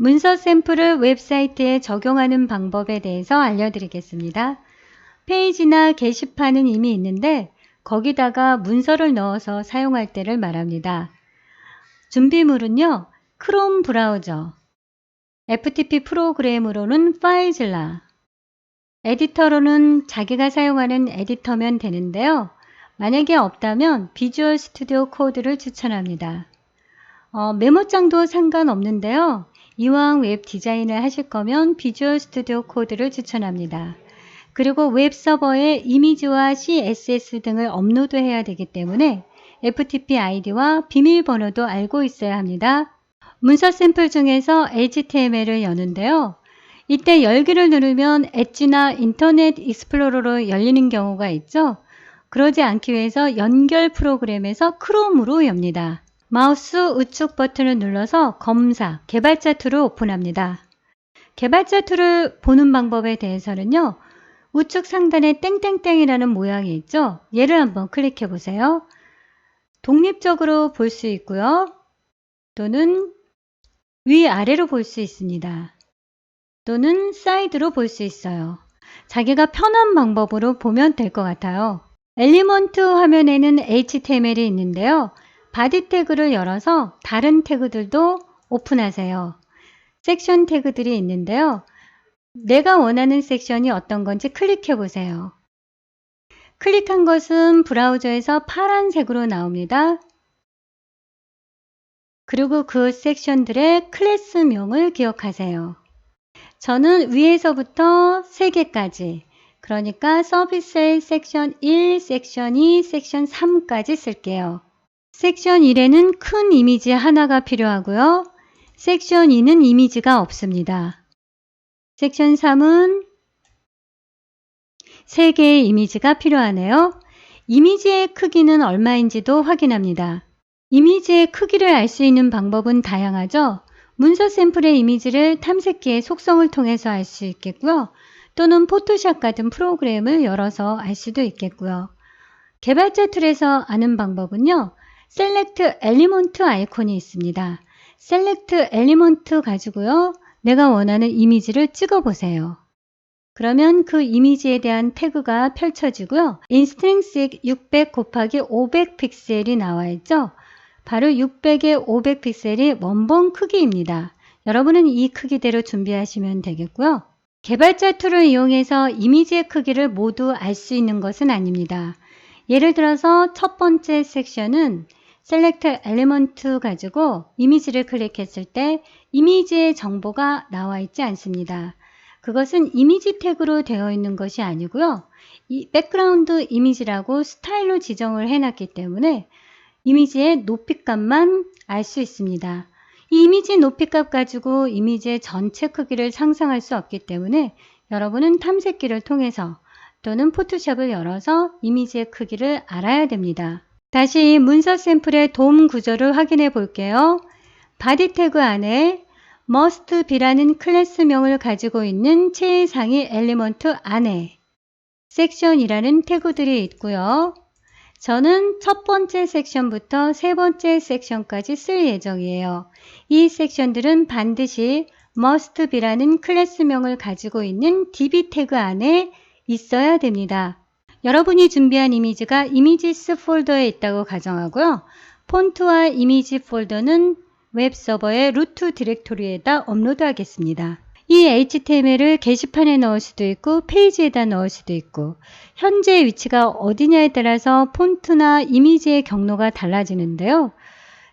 문서 샘플을 웹사이트에 적용하는 방법에 대해서 알려드리겠습니다. 페이지나 게시판은 이미 있는데 거기다가 문서를 넣어서 사용할 때를 말합니다. 준비물은요, 크롬 브라우저, FTP 프로그램으로는 파일즐라, 에디터로는 자기가 사용하는 에디터면 되는데요. 만약에 없다면 비주얼 스튜디오 코드를 추천합니다. 메모장도 상관없는데요. 이왕 웹 디자인을 하실 거면 비주얼 스튜디오 코드를 추천합니다. 그리고 웹 서버에 이미지와 CSS 등을 업로드해야 되기 때문에 FTP 아이디와 비밀번호도 알고 있어야 합니다. 문서 샘플 중에서 HTML을 여는데요. 이때 열기를 누르면 엣지나 인터넷 익스플로러로 열리는 경우가 있죠. 그러지 않기 위해서 연결 프로그램에서 크롬으로 엽니다. 마우스 우측 버튼을 눌러서 검사, 개발자 툴을 오픈합니다. 개발자 툴을 보는 방법에 대해서는요. 우측 상단에 땡땡땡이라는 모양이 있죠. 얘를 한번 클릭해 보세요. 독립적으로 볼 수 있고요. 또는 위아래로 볼 수 있습니다. 또는 사이드로 볼 수 있어요. 자기가 편한 방법으로 보면 될 것 같아요. 엘리먼트 화면에는 HTML이 있는데요. 바디 태그를 열어서 다른 태그들도 오픈하세요. 섹션 태그들이 있는데요. 내가 원하는 섹션이 어떤 건지 클릭해 보세요. 클릭한 것은 브라우저에서 파란색으로 나옵니다. 그리고 그 섹션들의 클래스명을 기억하세요. 저는 위에서부터 3개까지, 그러니까 서비스의 섹션 1, 섹션 2, 섹션 3까지 쓸게요. 섹션 1에는 큰 이미지 하나가 필요하고요. 섹션 2는 이미지가 없습니다. 섹션 3은 3개의 이미지가 필요하네요. 이미지의 크기는 얼마인지도 확인합니다. 이미지의 크기를 알 수 있는 방법은 다양하죠. 문서 샘플의 이미지를 탐색기의 속성을 통해서 알 수 있겠고요. 또는 포토샵 같은 프로그램을 열어서 알 수도 있겠고요. 개발자 툴에서 아는 방법은요. 셀렉트 엘리먼트 아이콘이 있습니다. 셀렉트 엘리먼트 가지고요. 내가 원하는 이미지를 찍어 보세요. 그러면 그 이미지에 대한 태그가 펼쳐지고요. 인스트링스 600 곱하기 500 픽셀이 나와 있죠. 바로 600의 500 픽셀이 원본 크기입니다. 여러분은 이 크기대로 준비하시면 되겠고요. 개발자 툴을 이용해서 이미지의 크기를 모두 알 수 있는 것은 아닙니다. 예를 들어서 첫 번째 섹션은 셀렉트 엘리먼트 가지고 이미지를 클릭했을 때 이미지의 정보가 나와 있지 않습니다. 그것은 이미지 태그로 되어 있는 것이 아니고요. 이 백그라운드 이미지라고 스타일로 지정을 해놨기 때문에 이미지의 높이값만 알 수 있습니다. 이 이미지 높이값 가지고 이미지의 전체 크기를 상상할 수 없기 때문에 여러분은 탐색기를 통해서 또는 포토샵을 열어서 이미지의 크기를 알아야 됩니다. 다시 문서 샘플의 도움 구조를 확인해 볼게요. 바디 태그 안에 must be라는 클래스명을 가지고 있는 최상위 엘리먼트 안에 섹션이라는 태그들이 있고요. 저는 첫 번째 섹션부터 세 번째 섹션까지 쓸 예정이에요. 이 섹션들은 반드시 must be라는 클래스명을 가지고 있는 db 태그 안에 있어야 됩니다. 여러분이 준비한 이미지가 이미지스 폴더에 있다고 가정하고요. 폰트와 이미지 폴더는 웹 서버의 루트 디렉토리에다 업로드 하겠습니다. 이 HTML을 게시판에 넣을 수도 있고 페이지에다 넣을 수도 있고 현재 위치가 어디냐에 따라서 폰트나 이미지의 경로가 달라지는데요.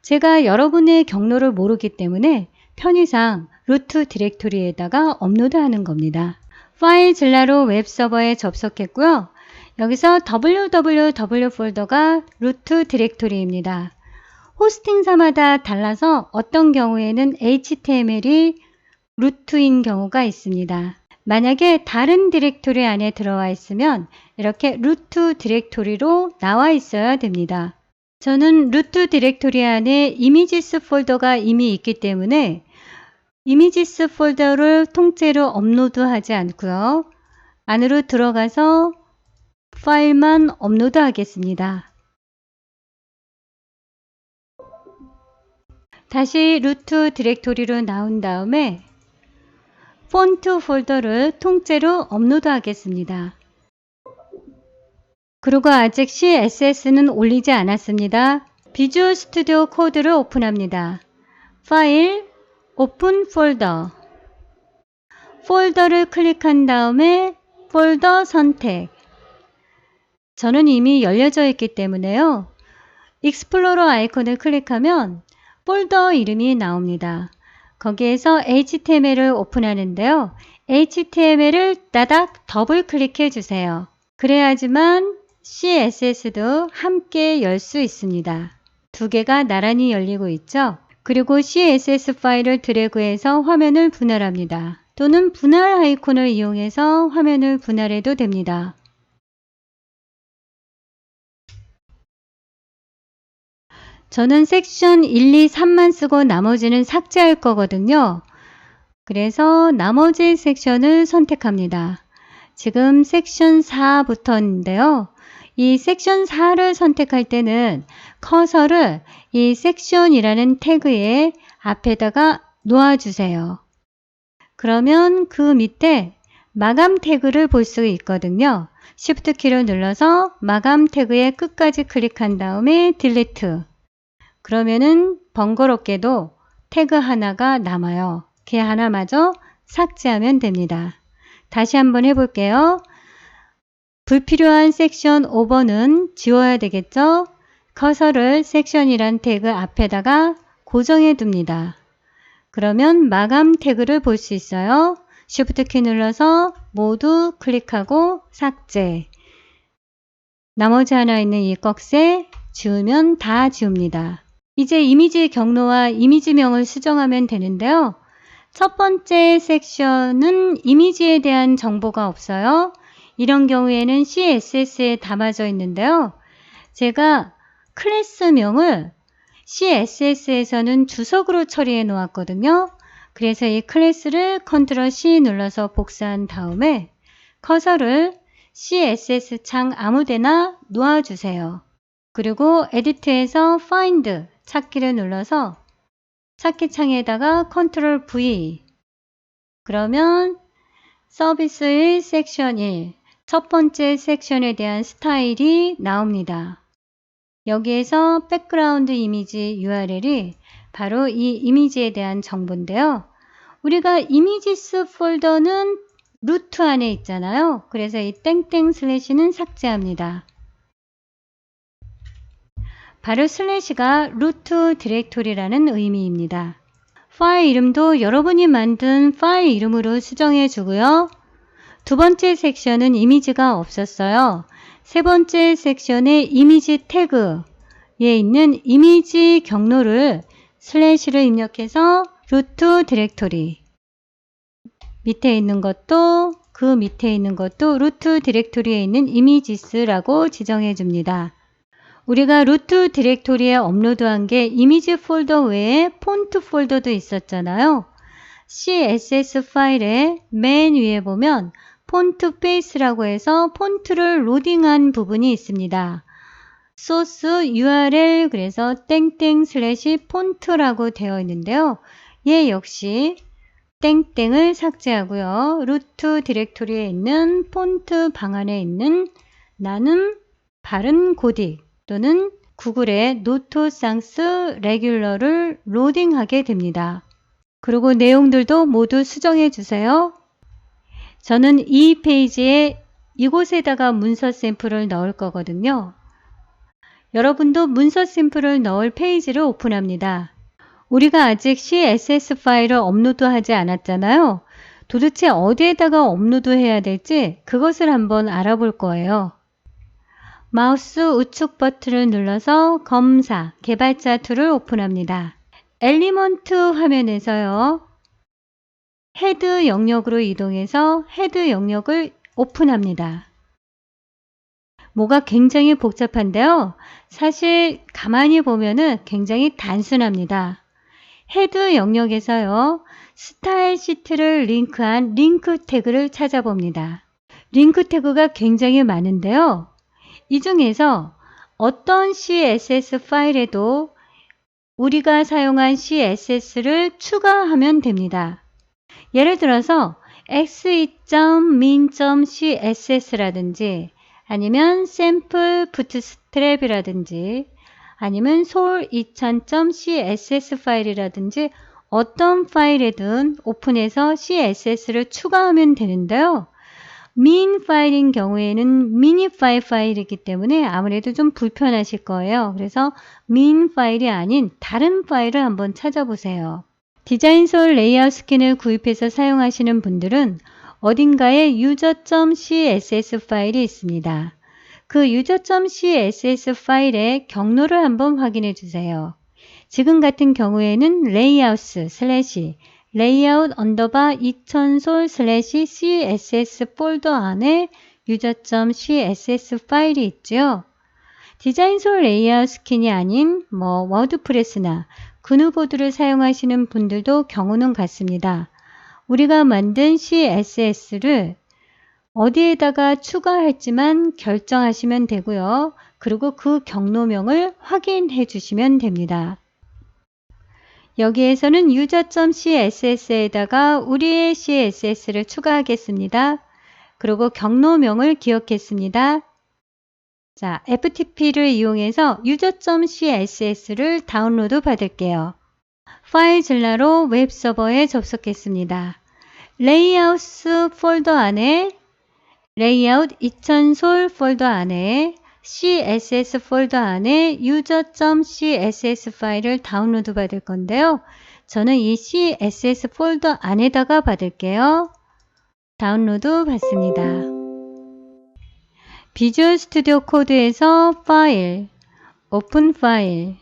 제가 여러분의 경로를 모르기 때문에 편의상 루트 디렉토리에다가 업로드하는 겁니다. 파일즐라로 웹 서버에 접속했고요. 여기서 www 폴더가 루트 디렉토리입니다. 호스팅사마다 달라서 어떤 경우에는 HTML이 루트인 경우가 있습니다. 만약에 다른 디렉토리 안에 들어와 있으면 이렇게 루트 디렉토리로 나와 있어야 됩니다. 저는 루트 디렉토리 안에 이미지스 폴더가 이미 있기 때문에 이미지스 폴더를 통째로 업로드하지 않고요. 안으로 들어가서 파일만 업로드 하겠습니다. 다시 루트 디렉토리로 나온 다음에 폰트 폴더를 통째로 업로드 하겠습니다. 그리고 아직 CSS는 올리지 않았습니다. 비주얼 스튜디오 코드를 오픈합니다. 파일, 오픈 폴더. 폴더를 클릭한 다음에 폴더 선택. 저는 이미 열려져 있기 때문에요. 익스플로러 아이콘을 클릭하면 폴더 이름이 나옵니다. 거기에서 HTML을 오픈하는데요. HTML을 따닥 더블 클릭해 주세요. 그래야지만 CSS도 함께 열 수 있습니다. 두 개가 나란히 열리고 있죠. 그리고 CSS 파일을 드래그해서 화면을 분할합니다. 또는 분할 아이콘을 이용해서 화면을 분할해도 됩니다. 저는 섹션 1, 2, 3만 쓰고 나머지는 삭제할 거거든요. 그래서 나머지 섹션을 선택합니다. 지금 섹션 4부터인데요. 이 섹션 4를 선택할 때는 커서를 이 섹션이라는 태그의 앞에다가 놓아주세요. 그러면 그 밑에 마감 태그를 볼 수 있거든요. Shift 키를 눌러서 마감 태그의 끝까지 클릭한 다음에 딜리트. 그러면은 번거롭게도 태그 하나가 남아요. 걔 하나마저 삭제하면 됩니다. 다시 한번 해볼게요. 불필요한 섹션 5번은 지워야 되겠죠? 커서를 섹션이란 태그 앞에다가 고정해 둡니다. 그러면 마감 태그를 볼 수 있어요. Shift 키 눌러서 모두 클릭하고 삭제. 나머지 하나 있는 이 꺽쇠 지우면 다 지웁니다. 이제 이미지 경로와 이미지명을 수정하면 되는데요. 첫 번째 섹션은 이미지에 대한 정보가 없어요. 이런 경우에는 CSS에 담아져 있는데요. 제가 클래스명을 CSS에서는 주석으로 처리해 놓았거든요. 그래서 이 클래스를 컨트롤 C 눌러서 복사한 다음에 커서를 CSS 창 아무데나 놓아주세요. 그리고 에디트에서 Find 찾기를 눌러서 찾기 창에다가 컨트롤 V. 그러면 서비스 1 섹션 1 첫 번째 섹션에 대한 스타일이 나옵니다. 여기에서 백그라운드 이미지 URL이 바로 이 이미지에 대한 정보인데요. 우리가 이미지스 폴더는 루트 안에 있잖아요. 그래서 이 땡땡 슬래시는 삭제합니다. 바로 슬래시가 루트 디렉토리라는 의미입니다. 파일 이름도 여러분이 만든 파일 이름으로 수정해 주고요. 두 번째 섹션은 이미지가 없었어요. 세 번째 섹션의 이미지 태그에 있는 이미지 경로를 슬래시를 입력해서 루트 디렉토리 밑에 있는 것도 그 밑에 있는 것도 루트 디렉토리에 있는 이미지스라고 지정해 줍니다. 우리가 루트 디렉토리에 업로드한 게 이미지 폴더 외에 폰트 폴더도 있었잖아요. CSS 파일의 맨 위에 보면 폰트 페이스라고 해서 폰트를 로딩한 부분이 있습니다. 소스 URL 그래서 땡땡 슬래시 폰트라고 되어 있는데요. 얘 역시 땡땡을 삭제하고요. 루트 디렉토리에 있는 폰트 방안에 있는 나는 바른 고딕 또는 구글의 노트상스 레귤러를 로딩하게 됩니다. 그리고 내용들도 모두 수정해 주세요. 저는 이 페이지에 이곳에다가 문서 샘플을 넣을 거거든요. 여러분도 문서 샘플을 넣을 페이지를 오픈합니다. 우리가 아직 CSS 파일을 업로드하지 않았잖아요. 도대체 어디에다가 업로드해야 될지 그것을 한번 알아볼 거예요. 마우스 우측 버튼을 눌러서 검사, 개발자 툴을 오픈합니다. 엘리먼트 화면에서요. 헤드 영역으로 이동해서 헤드 영역을 오픈합니다. 뭐가 굉장히 복잡한데요. 사실 가만히 보면은 굉장히 단순합니다. 헤드 영역에서요. 스타일 시트를 링크한 링크 태그를 찾아봅니다. 링크 태그가 굉장히 많은데요. 이 중에서 어떤 CSS 파일에도 우리가 사용한 CSS를 추가하면 됩니다. 예를 들어서 x2.min.css라든지 아니면 샘플 부트스트랩이라든지 아니면 soul2000.css 파일이라든지 어떤 파일에든 오픈해서 CSS를 추가하면 되는데요. min 파일인 경우에는 minify 파일이기 때문에 아무래도 좀 불편하실 거예요. 그래서 min 파일이 아닌 다른 파일을 한번 찾아보세요. 디자인 소울 레이아웃 스킨을 구입해서 사용하시는 분들은 어딘가에 user.css 파일이 있습니다. 그 user.css 파일의 경로를 한번 확인해 주세요. 지금 같은 경우에는 layouts layout underbar 2000솔 css 폴더 안에 user.css 파일이 있죠. 디자인 소울 레이아웃 스킨이 아닌 워드프레스나 그누보드를 사용하시는 분들도 경우는 같습니다. 우리가 만든 CSS를 어디에다가 추가할지만 결정하시면 되고요. 그리고 그 경로명을 확인해 주시면 됩니다. 여기에서는 user.css에다가 우리의 CSS를 추가하겠습니다. 그리고 경로명을 기억했습니다. 자, FTP를 이용해서 user.css를 다운로드 받을게요. 파일즐라로 웹서버에 접속했습니다. 레이아웃 폴더 안에 레이아웃 2000솔 폴더 안에 CSS 폴더 안에 user.css 파일을 다운로드 받을 건데요. 저는 이 CSS 폴더 안에다가 받을게요. 다운로드 받습니다. 비주얼 스튜디오 코드에서 파일, 오픈 파일,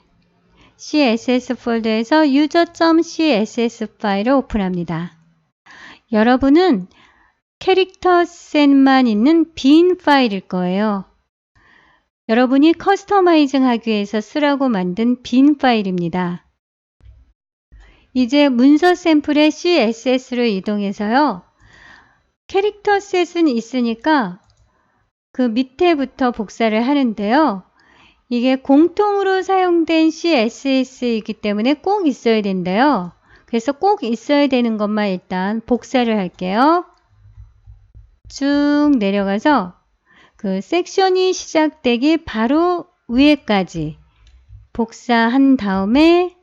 CSS 폴더에서 user.css 파일을 오픈합니다. 여러분은 캐릭터 셋만 있는 빈 파일일 거예요. 여러분이 커스터마이징 하기 위해서 쓰라고 만든 빈 파일입니다. 이제 문서 샘플의 CSS를 이동해서요. 캐릭터 셋은 있으니까 그 밑에부터 복사를 하는데요. 이게 공통으로 사용된 CSS이기 때문에 꼭 있어야 된대요. 그래서 꼭 있어야 되는 것만 일단 복사를 할게요. 쭉 내려가서 그 섹션이 시작되기 바로 위에까지 복사한 다음에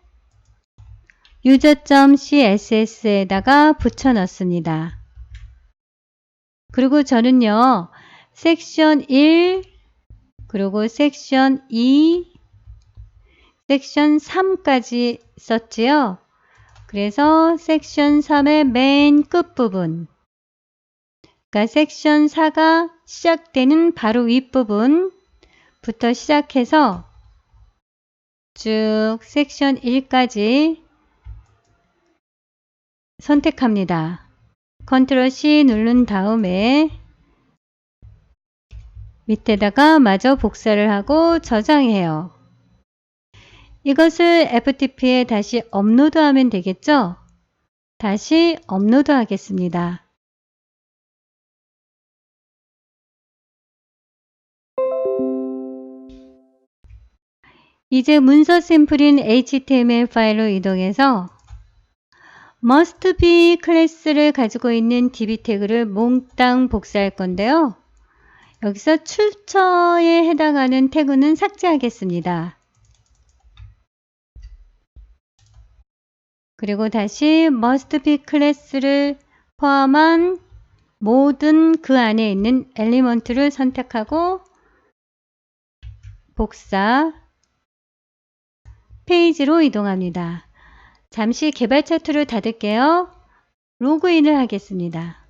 user.css에다가 붙여 넣습니다. 그리고 저는요. 섹션 1 그리고 섹션 2 섹션 3까지 썼지요. 그래서 섹션 3의 맨 끝부분 그러니까 섹션 4가 시작되는 바로 윗부분부터 시작해서 쭉 섹션 1까지 선택합니다. 컨트롤 C 누른 다음에 밑에다가 마저 복사를 하고 저장해요. 이것을 FTP에 다시 업로드하면 되겠죠? 다시 업로드 하겠습니다. 이제 문서 샘플인 HTML 파일로 이동해서 must be 클래스를 가지고 있는 db 태그를 몽땅 복사할 건데요. 여기서 출처에 해당하는 태그는 삭제하겠습니다. 그리고 다시 must be 클래스를 포함한 모든 그 안에 있는 엘리먼트를 선택하고 복사 페이지로 이동합니다. 잠시 개발자 툴을 닫을게요. 로그인을 하겠습니다.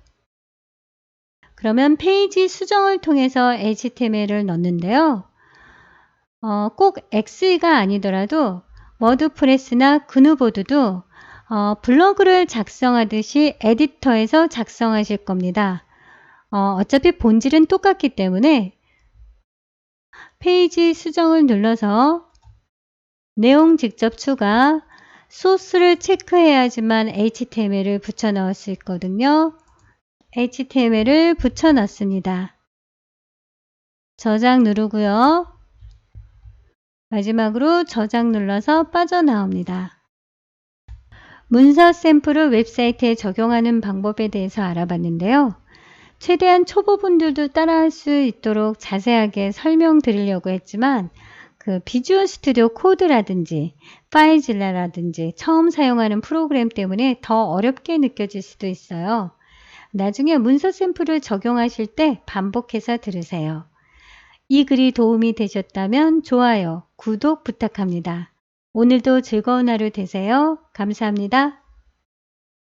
그러면 페이지 수정을 통해서 HTML을 넣는데요. 꼭 XE가 아니더라도 워드프레스나 그누보드도 블로그를 작성하듯이 에디터에서 작성하실 겁니다. 어차피 본질은 똑같기 때문에 페이지 수정을 눌러서 내용 직접 추가, 소스를 체크해야지만 HTML을 붙여 넣을 수 있거든요. HTML을 붙여 넣습니다. 저장 누르고요. 마지막으로 저장 눌러서 빠져나옵니다. 문서 샘플을 웹사이트에 적용하는 방법에 대해서 알아봤는데요. 최대한 초보분들도 따라할 수 있도록 자세하게 설명드리려고 했지만 비주얼 스튜디오 코드라든지 파이질라라든지 처음 사용하는 프로그램 때문에 더 어렵게 느껴질 수도 있어요. 나중에 문서 샘플을 적용하실 때 반복해서 들으세요. 이 글이 도움이 되셨다면 좋아요, 구독 부탁합니다. 오늘도 즐거운 하루 되세요. 감사합니다.